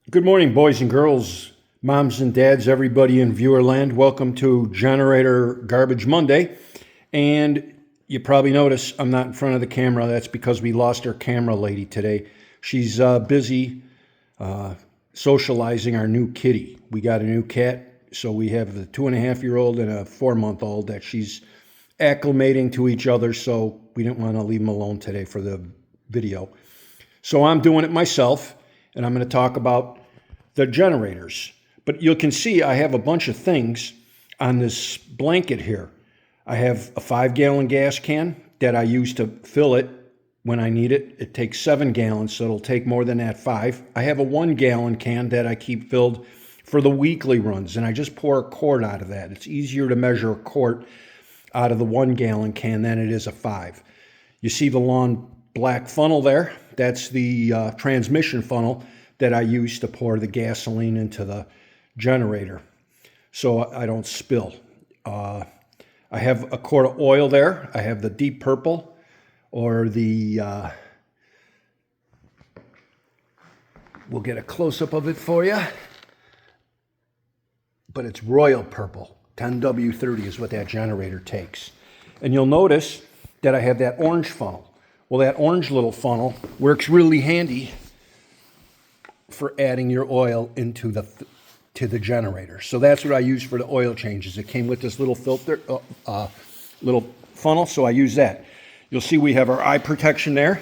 Good morning, boys and girls, moms and dads, everybody in viewerland. Welcome to Generator Garbage Monday. And you probably notice I'm not in front of the camera. That's because we lost our camera lady today. She's busy socializing our new kitty. We got a new cat, so we have a 2.5-year-old and a 4-month-old that she's acclimating to each other, so we didn't want to leave them alone today for the video. So I'm doing it myself, and I'm going to talk about the generators. But you can see I have a bunch of things on this blanket here. I have a 5-gallon gas can that I use to fill it when I need it. It takes 7 gallons, so it'll take more than that 5. I have a 1-gallon can that I keep filled for the weekly runs, and I just pour a quart out of that. It's easier to measure a quart out of the 1-gallon can than it is a 5. You see the long black funnel there? That's the transmission funnel that I use to pour the gasoline into the generator so I don't spill. I have a quart of oil there. I have the deep purple, or the, we'll get a close-up of it for you, but it's royal purple. 10W30 is what that generator takes. And you'll notice that I have that orange funnel. Well, that orange little funnel works really handy for adding your oil into the generator. So that's what I use for the oil changes. It came with this little filter, little funnel, so I use that. You'll see we have our eye protection there.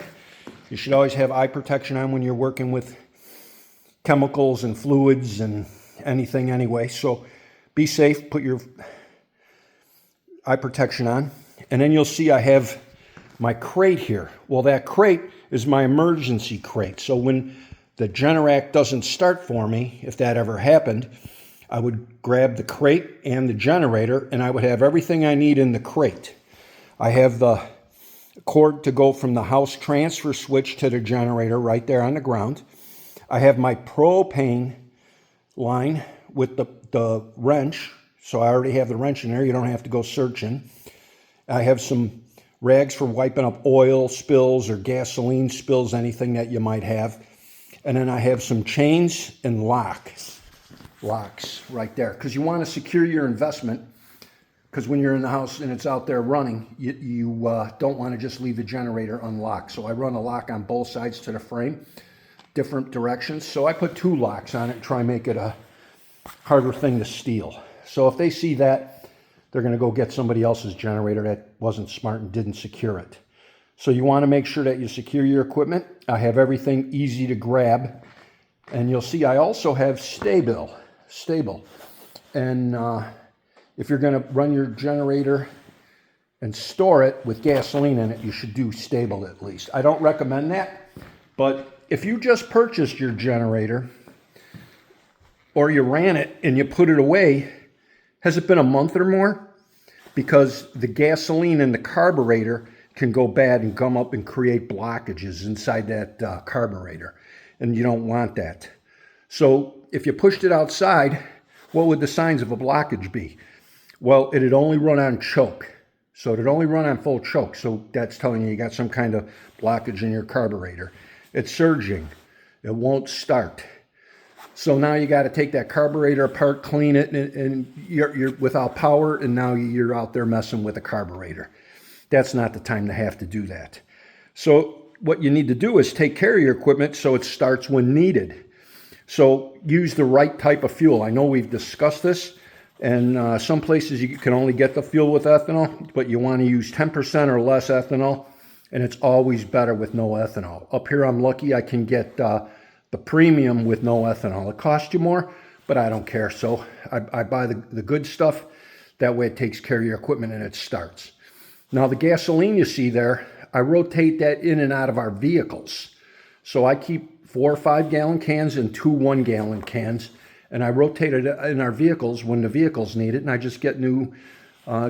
You should always have eye protection on when you're working with chemicals and fluids and anything anyway. So be safe, put your eye protection on. And then you'll see I have my crate here. Well, that crate is my emergency crate. So when the Generac doesn't start for me, if that ever happened, I would grab the crate and the generator, and I would have everything I need in the crate. I have the cord to go from the house transfer switch to the generator right there on the ground. I have my propane line with the wrench, so I already have the wrench in there. You don't have to go searching. I have some rags for wiping up oil spills or gasoline spills, anything that you might have. And then I have some chains and locks right there, because you want to secure your investment, because when you're in the house and it's out there running, you don't want to just leave the generator unlocked. So I run a lock on both sides to the frame, different directions. So I put 2 locks on it and try and make it a harder thing to steal. So if they see that, they're going to go get somebody else's generator that wasn't smart and didn't secure it. So you want to make sure that you secure your equipment. I have everything easy to grab. And you'll see I also have stable. And if you're going to run your generator and store it with gasoline in it, you should do stable at least. I don't recommend that, but if you just purchased your generator or you ran it and you put it away, has it been a month or more? Because the gasoline in the carburetor can go bad and gum up and create blockages inside that carburetor, and you don't want that. So if you pushed it outside, what would the signs of a blockage be? Well, it'd only run on choke. So it'd only run on full choke. So that's telling you got some kind of blockage in your carburetor. It's surging. It won't start. So now you got to take that carburetor apart, clean it, and you're without power, and now you're out there messing with the carburetor. That's not the time to have to do that. So what you need to do is take care of your equipment so it starts when needed. So use the right type of fuel. I know we've discussed this, and some places you can only get the fuel with ethanol, but you want to use 10% or less ethanol, and it's always better with no ethanol. Up here I'm lucky I can get the premium with no ethanol. It costs you more, but I don't care. So I buy the good stuff. That way it takes care of your equipment and it starts. Now the gasoline you see there, I rotate that in and out of our vehicles. So I keep 4 or 5 gallon cans and 2 1-gallon cans, and I rotate it in our vehicles when the vehicles need it, and I just get new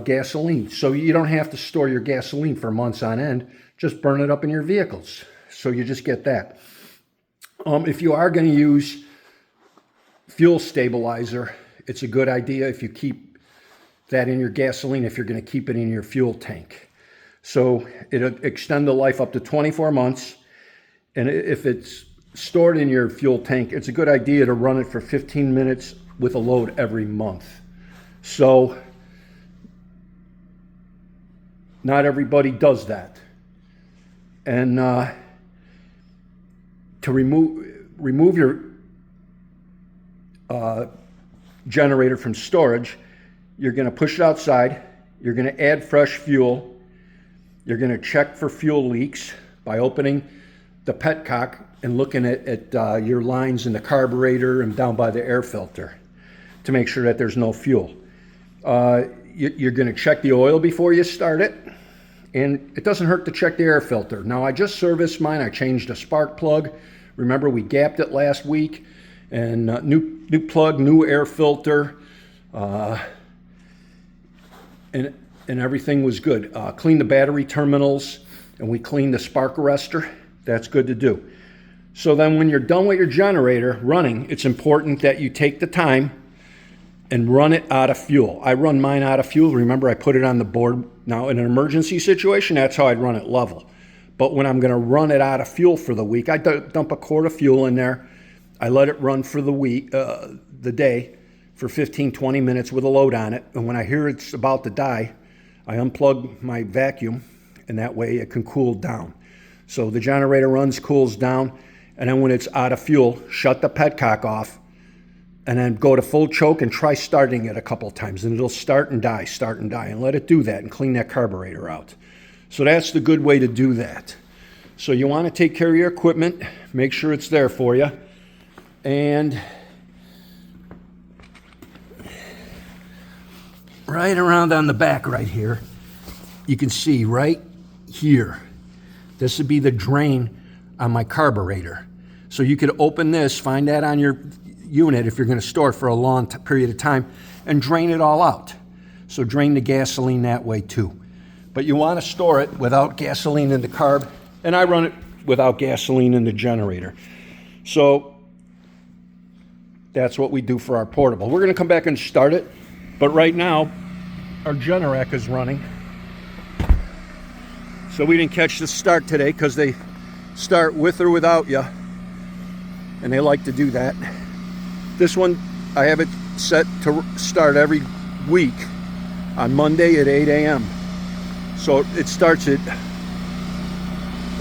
gasoline. So you don't have to store your gasoline for months on end. Just burn it up in your vehicles. So you just get that. If you are going to use fuel stabilizer, it's a good idea if you keep that in your gasoline, if you're going to keep it in your fuel tank. So it'll extend the life up to 24 months. And if it's stored in your fuel tank, it's a good idea to run it for 15 minutes with a load every month. So not everybody does that. And to remove your generator from storage, you're going to push it outside. You're going to add fresh fuel. You're going to check for fuel leaks by opening the petcock and looking at your lines in the carburetor and down by the air filter to make sure that there's no fuel. You're going to check the oil before you start it, and it doesn't hurt to check the air filter. Now, I just serviced mine. I changed a spark plug. Remember, we gapped it last week, and new plug, new air filter, and everything was good. Cleaned the battery terminals, and we cleaned the spark arrestor. That's good to do. So then when you're done with your generator running, it's important that you take the time and run it out of fuel. I run mine out of fuel. Remember, I put it on the board. Now, in an emergency situation, that's how I'd run it level. But when I'm going to run it out of fuel for the week, I dump a quart of fuel in there. I let it run for the week, the day, for 15, 20 minutes with a load on it. And when I hear it's about to die, I unplug my vacuum, and that way it can cool down. So the generator runs, cools down, and then when it's out of fuel, shut the petcock off, and then go to full choke and try starting it a couple times, and it'll start and die, and let it do that and clean that carburetor out. So that's the good way to do that. So you want to take care of your equipment, make sure it's there for you, and right around on the back right here, you can see right here, this would be the drain on my carburetor. So you could open this, find that on your unit if you're going to store it for a long period of time, and drain it all out. So drain the gasoline that way too. But you want to store it without gasoline in the carb, and I run it without gasoline in the generator. So that's what we do for our portable. We're going to come back and start it, but right now our Generac is running. So we didn't catch the start today because they start with or without you, and they like to do that. This one, I have it set to start every week on Monday at 8 a.m. So it starts at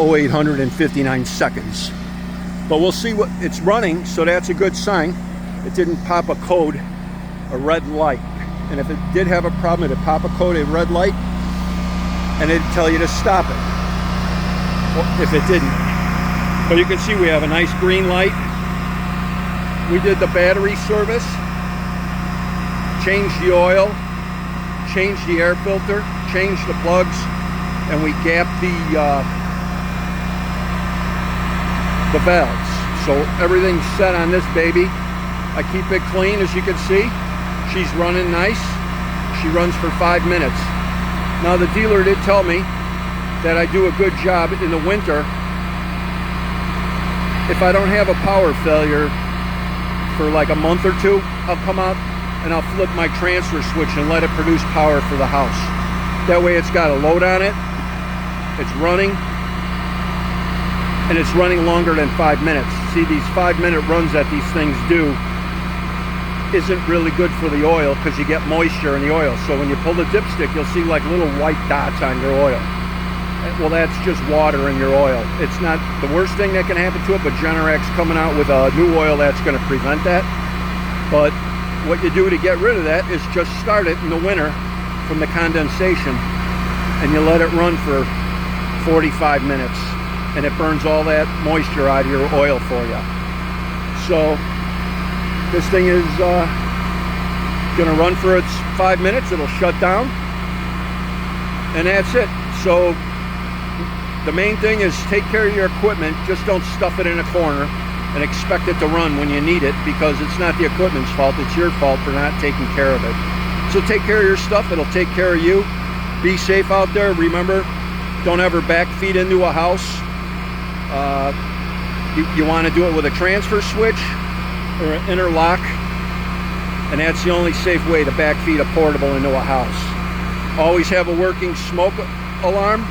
0859 seconds. But we'll see what it's running, so that's a good sign. It didn't pop a code, a red light. And if it did have a problem, it'd pop a code, a red light, and it'd tell you to stop it. Well, if it didn't. But you can see we have a nice green light. We did the battery service, changed the oil, changed the air filter, changed the plugs, and we gapped the valves. So everything's set on this baby. I keep it clean, as you can see. She's running nice. She runs for 5 minutes. Now the dealer did tell me that I do a good job in the winter. If I don't have a power failure for like a month or two, I'll come out and I'll flip my transfer switch and let it produce power for the house. That way it's got a load on it, it's running, and it's running longer than 5 minutes. See, these 5-minute runs that these things do isn't really good for the oil because you get moisture in the oil. So when you pull the dipstick, you'll see like little white dots on your oil. Well, that's just water in your oil. It's not the worst thing that can happen to it, but Generac's coming out with a new oil that's going to prevent that. But what you do to get rid of that is just start it in the winter from the condensation, and you let it run for 45 minutes, and it burns all that moisture out of your oil for you. So this thing is going to run for its 5 minutes. It'll shut down, and that's it. So the main thing is take care of your equipment. Just don't stuff it in a corner and expect it to run when you need it, because it's not the equipment's fault, it's your fault for not taking care of it. So take care of your stuff, it'll take care of you. Be safe out there. Remember, don't ever backfeed into a house. You want to do it with a transfer switch or an interlock, and that's the only safe way to backfeed a portable into a house. Always have a working smoke alarm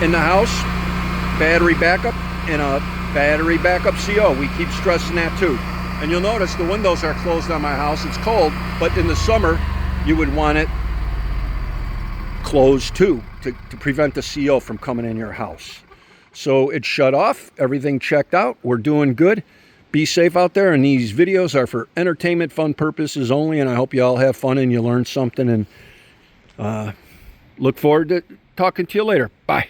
in the house, battery backup, and a Battery backup CO. We keep stressing that too. And you'll notice the windows are closed on my house. It's cold, but in the summer, you would want it closed too to prevent the CO from coming in your house. So it's shut off. Everything checked out. We're doing good. Be safe out there. And these videos are for entertainment, fun purposes only. And I hope you all have fun and you learn something. And look forward to talking to you later. Bye.